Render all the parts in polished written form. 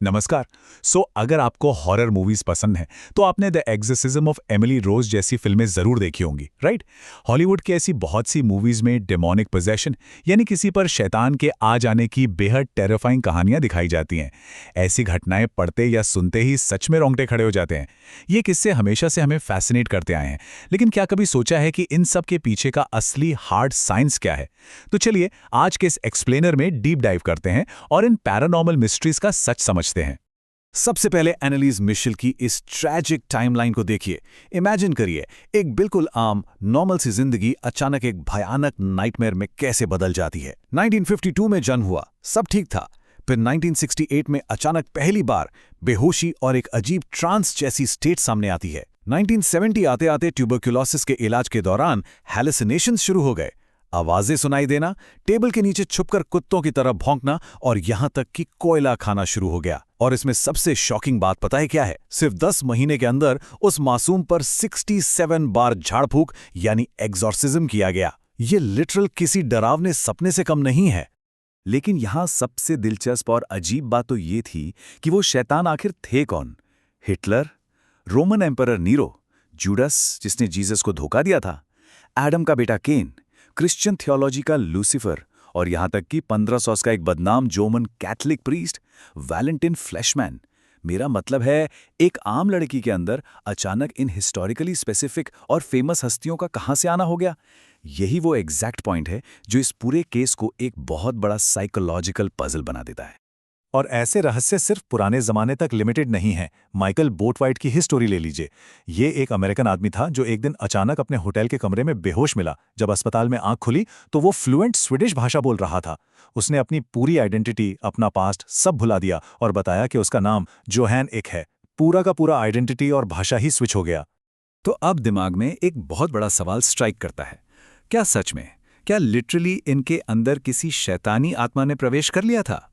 नमस्कार। अगर आपको हॉरर मूवीज पसंद हैं तो आपने द एग्जorसिज्म ऑफ एमिली रोज जैसी फिल्में जरूर देखी होंगी, राइट? हॉलीवुड की ऐसी बहुत सी मूवीज में डेमोनिक पोजेशन यानी किसी पर शैतान के आ जाने की बेहद टेरिफाइंग कहानियां दिखाई जाती हैं। ऐसी घटनाएं पढ़ते या सुनते ही सच में रोंगटे खड़े हो जाते हैं। ये किस्से हमेशा से हमें फैसिनेट करते आए हैं, लेकिन क्या कभी सोचा है कि इन सब के पीछे का असली हार्ड साइंस क्या है? तो चलिए आज के इस एक्सप्लेनर में डीप डाइव करते हैं और इन पैरानॉर्मल मिस्ट्रीज का सच समझते हैं। सबसे पहले एनालिस मिशेल की इस ट्रैजिक टाइमलाइन को देखिए। इमेजिन करिए, एक बिल्कुल आम नॉर्मल सी जिंदगी अचानक एक भयानक नाइटमेयर में कैसे बदल जाती है। 1952 में जन्म हुआ, सब ठीक था। फिर 1968 में अचानक पहली बार बेहोशी और एक अजीब ट्रांस जैसी स्टेट सामने आती है। 1970 आते आते ट्यूबरक्यूलोसिस के इलाज के दौरान हैलुसिनेशंस शुरू हो गए। आवाजें सुनाई देना, टेबल के नीचे छुपकर कुत्तों की तरह भौंकना और यहां तक कि कोयला खाना शुरू हो गया। और इसमें सबसे शॉकिंग बात पता है क्या है? सिर्फ 10 महीने के अंदर उस मासूम पर 67 बार झाड़ फूक यानी एग्जॉर्सिज्म किया गया। ये लिटरल किसी डरावने सपने से कम नहीं है। लेकिन यहां सबसे दिलचस्प और अजीब बात तो ये थी कि वो शैतान आखिर थे कौन? Hitler, Roman emperor Nero, Judas जिसने जीसस को धोखा दिया था, एडम का बेटा केन, क्रिश्चियन थियोलॉजी का लूसीफर और यहां तक कि 1500 का एक बदनाम Roman Catholic priest Valentin Flashman. मेरा मतलब है, एक आम लड़की के अंदर अचानक इन हिस्टोरिकली स्पेसिफिक और फेमस हस्तियों का कहां से आना हो गया। यही वो एग्जैक्ट पॉइंट है जो इस पूरे केस को एक बहुत बड़ा साइकोलॉजिकल पजल बना देता है। और ऐसे रहस्य सिर्फ पुराने जमाने तक लिमिटेड नहीं है। माइकल बोटवाइट की ही स्टोरी ले लीजिए। ये एक अमेरिकन आदमी था जो एक दिन अचानक अपने होटल के कमरे में बेहोश मिला। जब अस्पताल में आंख खुली तो वो फ्लुएंट स्वीडिश भाषा बोल रहा था। उसने अपनी पूरी आइडेंटिटी, अपना पास्ट सब भुला दिया और बताया कि उसका नाम जोहैन एक है। पूरा का पूरा आइडेंटिटी और भाषा ही स्विच हो गया। तो अब दिमाग में एक बहुत बड़ा सवाल स्ट्राइक करता है। क्या सच में, क्या लिटरली इनके अंदर किसी शैतानी आत्मा ने प्रवेश कर लिया था?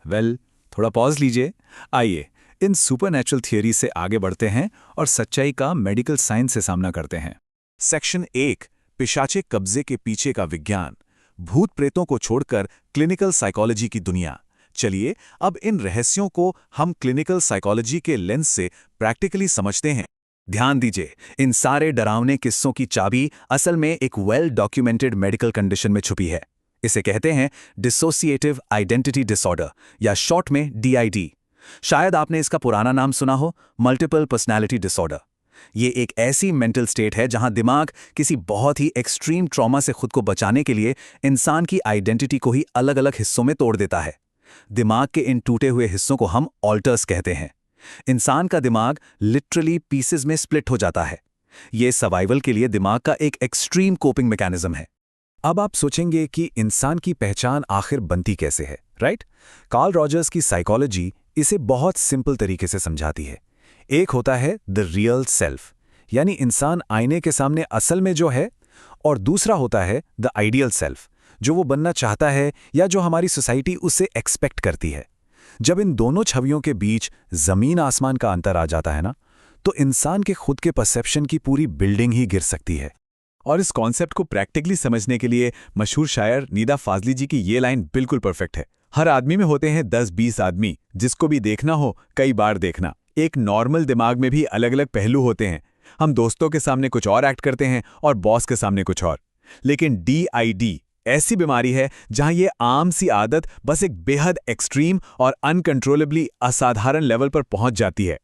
थोड़ा पॉज लीजिए। आइए इन सुपरनैचुरल थियरी से आगे बढ़ते हैं और सच्चाई का मेडिकल साइंस से सामना करते हैं। सेक्शन 1, पिशाचे कब्जे के पीछे का विज्ञान, भूत प्रेतों को छोड़कर क्लिनिकल साइकोलॉजी की दुनिया। चलिए अब इन रहस्यों को हम क्लिनिकल साइकोलॉजी के लेंस से प्रैक्टिकली समझते हैं। ध्यान दीजिए, इन सारे डरावने किस्सों की चाबी असल में एक वेल डॉक्यूमेंटेड मेडिकल कंडीशन में छुपी है। इसे कहते हैं डिसोसिएटिव आइडेंटिटी डिसऑर्डर या शॉर्ट में DID। शायद आपने इसका पुराना नाम सुना हो, मल्टीपल पर्सनैलिटी डिसऑर्डर। ये एक ऐसी मेंटल स्टेट है जहां दिमाग किसी बहुत ही एक्सट्रीम ट्रॉमा से खुद को बचाने के लिए इंसान की आइडेंटिटी को ही अलग अलग हिस्सों में तोड़ देता है। दिमाग के इन टूटे हुए हिस्सों को हम ऑल्टर्स कहते हैं। इंसान का दिमाग लिटरली पीसेस में स्प्लिट हो जाता है। ये सर्वाइवल के लिए दिमाग का एक एक्सट्रीम कोपिंग मैकेनिज्म है। अब आप सोचेंगे कि इंसान की पहचान आखिर बनती कैसे है, राइट? कार्ल रॉजर्स की साइकोलॉजी इसे बहुत सिंपल तरीके से समझाती है। एक होता है द रियल सेल्फ, यानी इंसान आईने के सामने असल में जो है, और दूसरा होता है द आइडियल सेल्फ, जो वो बनना चाहता है या जो हमारी सोसाइटी उससे एक्सपेक्ट करती है। जब इन दोनों छवियों के बीच जमीन आसमान का अंतर आ जाता है ना, तो इंसान के खुद के परसेप्शन की पूरी बिल्डिंग ही गिर सकती है। और इस कॉन्सेप्ट को प्रैक्टिकली समझने के लिए मशहूर शायर निदा फाजली जी की ये लाइन बिल्कुल परफेक्ट है। हर आदमी में होते हैं 10-20 आदमी, जिसको भी देखना हो कई बार देखना। एक नॉर्मल दिमाग में भी अलग अलग पहलू होते हैं। हम दोस्तों के सामने कुछ और एक्ट करते हैं और बॉस के सामने कुछ और। लेकिन DID ऐसी बीमारी है जहां ये आम सी आदत बस एक बेहद एक्सट्रीम और अनकंट्रोलेबली असाधारण लेवल पर पहुंच जाती है।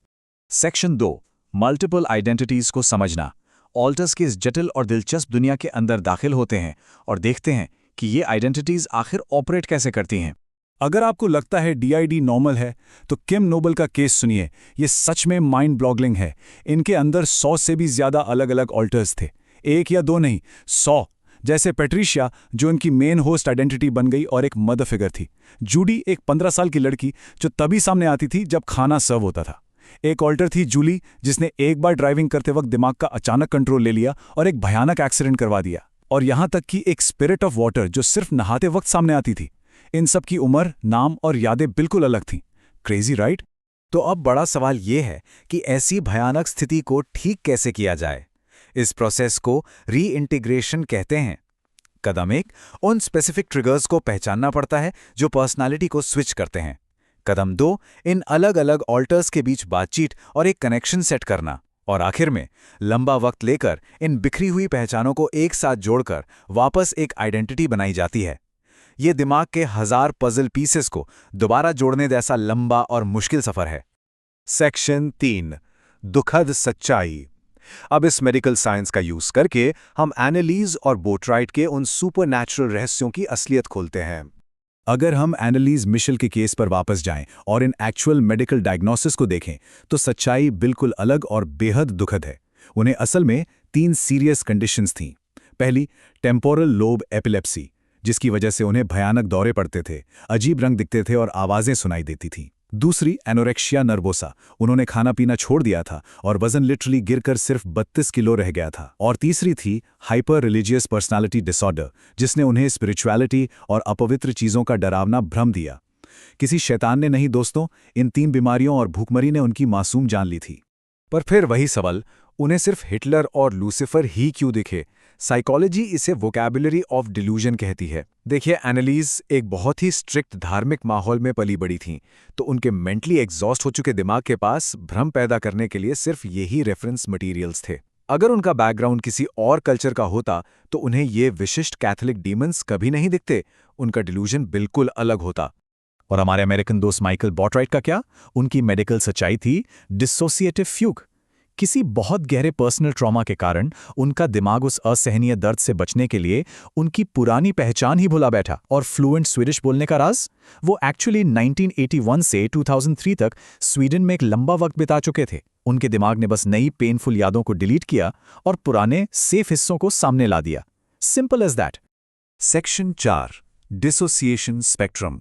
सेक्शन 2, मल्टीपल आइडेंटिटीज को समझना। ऑल्टर्स की इस जटिल और दिलचस्प दुनिया के अंदर दाखिल होते हैं और देखते हैं कि ये आइडेंटिटीज आखिर ऑपरेट कैसे करती हैं। अगर आपको लगता है DID नॉर्मल है, तो किम नोबल का केस सुनिए। ये सच में माइंड ब्लॉगलिंग है। इनके अंदर 100 से भी ज्यादा अलग अलग ऑल्टर्स थे, एक या दो नहीं, 100। जैसे पेट्रिशिया, जो इनकी मेन होस्ट आइडेंटिटी बन गई और एक मदर फिगर थी। जूडी, एक 15 साल की लड़की जो तभी सामने आती थी जब खाना सर्व होता था। एक ऑल्टर थी जूली, जिसने एक बार ड्राइविंग करते वक्त दिमाग का अचानक कंट्रोल ले लिया और एक भयानक एक्सीडेंट करवा दिया। और यहां तक कि एक स्पिरिट ऑफ वाटर जो सिर्फ नहाते वक्त सामने आती थी। इन सब की उम्र, नाम और यादें बिल्कुल अलग थीं। Crazy, right? तो अब बड़ा सवाल यह है कि ऐसी भयानक स्थिति को ठीक कैसे किया जाए। इस प्रोसेस को रीइंटीग्रेशन कहते हैं। कदम 1, उन स्पेसिफिक ट्रिगर्स को पहचानना पड़ता है जो पर्सनालिटी को स्विच करते हैं। कदम 2, इन अलग अलग ऑल्टर्स के बीच बातचीत और एक कनेक्शन सेट करना। और आखिर में लंबा वक्त लेकर इन बिखरी हुई पहचानों को एक साथ जोड़कर वापस एक आइडेंटिटी बनाई जाती है। ये दिमाग के 1000 पजल पीसेस को दोबारा जोड़ने जैसा लंबा और मुश्किल सफर है। सेक्शन 3, दुखद सच्चाई। अब इस मेडिकल साइंस का यूज करके हम एनालीज और बोटराइट के उन सुपरनैचुरल रहस्यों की असलियत खोलते हैं। अगर हम एनालीज मिशेल के केस पर वापस जाएं और इन एक्चुअल मेडिकल डायग्नोसिस को देखें तो सच्चाई बिल्कुल अलग और बेहद दुखद है। उन्हें असल में 3 सीरियस कंडीशंस थीं। पहली, टेम्पोरल लोब एपिलेप्सी, जिसकी वजह से उन्हें भयानक दौरे पड़ते थे, अजीब रंग दिखते थे और आवाजें सुनाई देती थीं। दूसरी, एनोरेक्सिया नर्वोसा, उन्होंने खाना पीना छोड़ दिया था और वजन लिटरली गिरकर सिर्फ 32 किलो रह गया था। और तीसरी थी हाइपर रिलीजियस पर्सनालिटी डिसऑर्डर, जिसने उन्हें स्पिरिचुअलिटी और अपवित्र चीजों का डरावना भ्रम दिया। किसी शैतान ने नहीं दोस्तों, इन 3 बीमारियों और भूखमरी ने उनकी मासूम जान ली थी। पर फिर वही सवाल, उन्हें सिर्फ हिटलर और लूसीफर ही क्यों दिखे? साइकोलॉजी इसे वोकैबुलरी ऑफ डिल्यूजन कहती है। देखिए, एनालीज एक बहुत ही स्ट्रिक्ट धार्मिक माहौल में पली बड़ी थीं, तो उनके मेंटली एग्जॉस्ट हो चुके दिमाग के पास भ्रम पैदा करने के लिए सिर्फ यही रेफरेंस मटेरियल्स थे। अगर उनका बैकग्राउंड किसी और कल्चर का होता तो उन्हें ये विशिष्ट कैथोलिक डीमंस कभी नहीं दिखते, उनका डिल्यूजन बिल्कुल अलग होता। और हमारे अमेरिकन दोस्त माइकल बोटराइट का क्या? उनकी मेडिकल सच्चाई थी डिसोसिएटिव फ्यूग। किसी बहुत गहरे पर्सनल ट्रॉमा के कारण उनका दिमाग उस असहनीय दर्द से बचने के लिए उनकी पुरानी पहचान ही भुला बैठा। और फ्लुएंट स्वीडिश बोलने का राज? वो एक्चुअली 1981 से 2003 तक स्वीडन में एक लंबा वक्त बिता चुके थे। उनके दिमाग ने बस नई पेनफुल यादों को डिलीट किया और पुराने सेफ हिस्सों को सामने ला दिया। Simple as that. Section 4, dissociation spectrum.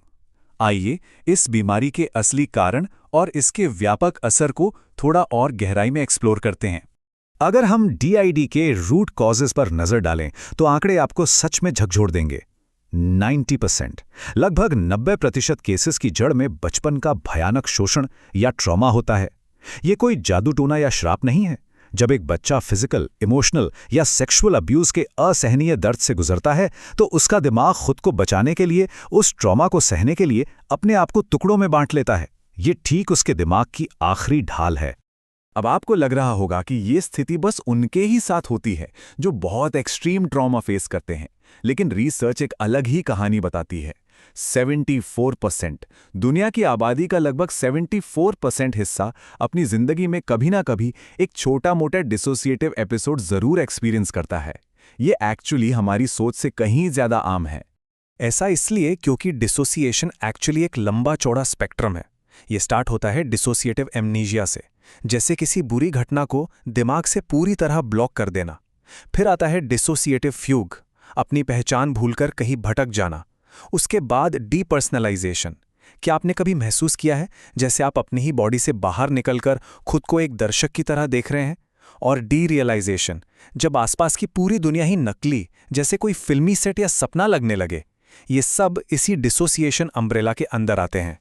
आइए इस बीमारी के असली कारण और इसके व्यापक असर को थोड़ा और गहराई में एक्सप्लोर करते हैं। अगर हम DID के रूट कॉजेज पर नजर डालें तो आंकड़े आपको सच में झकझोर देंगे। 90%, लगभग 90% केसेस की जड़ में बचपन का भयानक शोषण या ट्रॉमा होता है। ये कोई जादू टोना या श्राप नहीं है। जब एक बच्चा फिजिकल, इमोशनल या सेक्सुअल अब्यूज के असहनीय दर्द से गुजरता है तो उसका दिमाग खुद को बचाने के लिए, उस ट्रॉमा को सहने के लिए अपने आप को टुकड़ों में बांट लेता है। ये ठीक उसके दिमाग की आखिरी ढाल है। अब आपको लग रहा होगा कि ये स्थिति बस उनके ही साथ होती है जो बहुत एक्सट्रीम ट्रॉमा फेस करते हैं, लेकिन रिसर्च एक अलग ही कहानी बताती है। 74%, दुनिया की आबादी का लगभग 74% हिस्सा अपनी जिंदगी में कभी ना कभी एक छोटा मोटा डिसोसिएटिव एपिसोड जरूर एक्सपीरियंस करता है। ये एक्चुअली हमारी सोच से कहीं ज्यादा आम है। ऐसा इसलिए क्योंकि डिसोसिएशन एक्चुअली एक लंबा चौड़ा स्पेक्ट्रम है। ये स्टार्ट होता है डिसोसिएटिव एमनीजिया से, जैसे किसी बुरी घटना को दिमाग से पूरी तरह ब्लॉक कर देना। फिर आता है डिसोसिएटिव फ्यूग, अपनी पहचान भूलकर कहीं भटक जाना। उसके बाद डीपर्सनलाइजेशन। क्या आपने कभी महसूस किया है जैसे आप अपनी ही बॉडी से बाहर निकलकर खुद को एक दर्शक की तरह देख रहे हैं? और डीरियलाइजेशन, जब आसपास की पूरी दुनिया ही नकली, जैसे कोई फिल्मी सेट या सपना लगने लगे। ये सब इसी डिसोसिएशन अम्ब्रेला के अंदर आते हैं।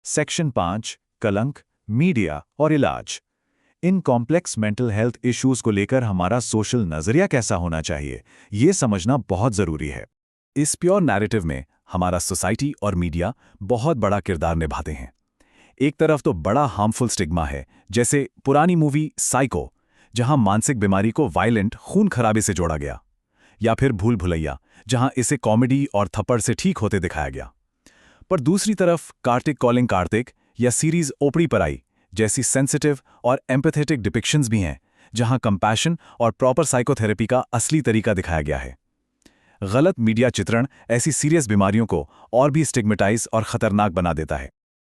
सेक्शन 5, कलंक, मीडिया और इलाज। In complex mental health issues को लेकर हमारा सोशल नजरिया कैसा होना चाहिए, ये समझना बहुत जरूरी है। इस प्योर नैरेटिव में हमारा सोसाइटी और मीडिया बहुत बड़ा किरदार निभाते हैं। एक तरफ तो बड़ा हार्मफुल स्टिग्मा है, जैसे पुरानी मूवी साइको, जहां मानसिक बीमारी को वायलेंट खून खराबे से जोड़ा गया, या फिर भूल भुलैया, जहां इसे कॉमेडी और थप्पड़ से ठीक होते दिखाया गया। पर दूसरी तरफ कार्तिक कॉलिंग कार्तिक या सीरीज ओपड़ी पराई जैसी सेंसिटिव और एम्पैथेटिक डिपिक्शंस भी हैं, जहां कंपैशन और प्रॉपर साइकोथेरेपी का असली तरीका दिखाया गया है। गलत मीडिया चित्रण ऐसी सीरियस बीमारियों को और भी स्टिग्मेटाइज और खतरनाक बना देता है।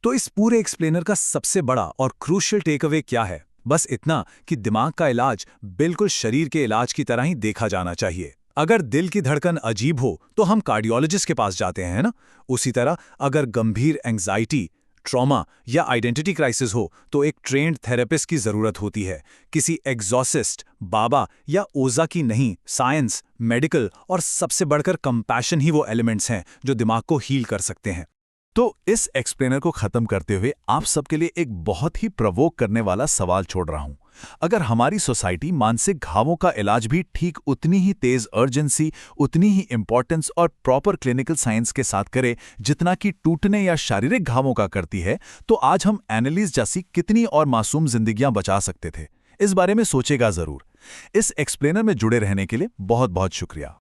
तो इस पूरे एक्सप्लेनर का सबसे बड़ा और क्रूशियल टेकअवे क्या है? बस इतना कि दिमाग का इलाज बिल्कुल शरीर के इलाज की तरह ही देखा जाना चाहिए। अगर दिल की धड़कन अजीब हो तो हम कार्डियोलॉजिस्ट के पास जाते हैं ना। उसी तरह अगर गंभीर एंग्जाइटी, ट्रॉमा या आइडेंटिटी क्राइसिस हो तो एक ट्रेन्ड थेरेपिस्ट की जरूरत होती है। किसी एग्जॉसिस्ट, बाबा या ओझा की नहीं। साइंस, मेडिकल और सबसे बढ़कर कंपैशन ही वो एलिमेंट्स हैं जो दिमाग को हील कर सकते हैं। तो इस एक्सप्लेनर को खत्म करते हुए आप सबके लिए एक बहुत ही प्रवोक करने वाला सवाल छोड़ रहा हूं। अगर हमारी सोसाइटी मानसिक घावों का इलाज भी ठीक उतनी ही तेज अर्जेंसी, उतनी ही इंपॉर्टेंस और प्रॉपर क्लिनिकल साइंस के साथ करे जितना कि टूटने या शारीरिक घावों का करती है, तो आज हम एनालिस जैसी कितनी और मासूम जिंदगियां बचा सकते थे। इस बारे में सोचेगा जरूर। इस एक्सप्लेनर में जुड़े रहने के लिए बहुत बहुत शुक्रिया।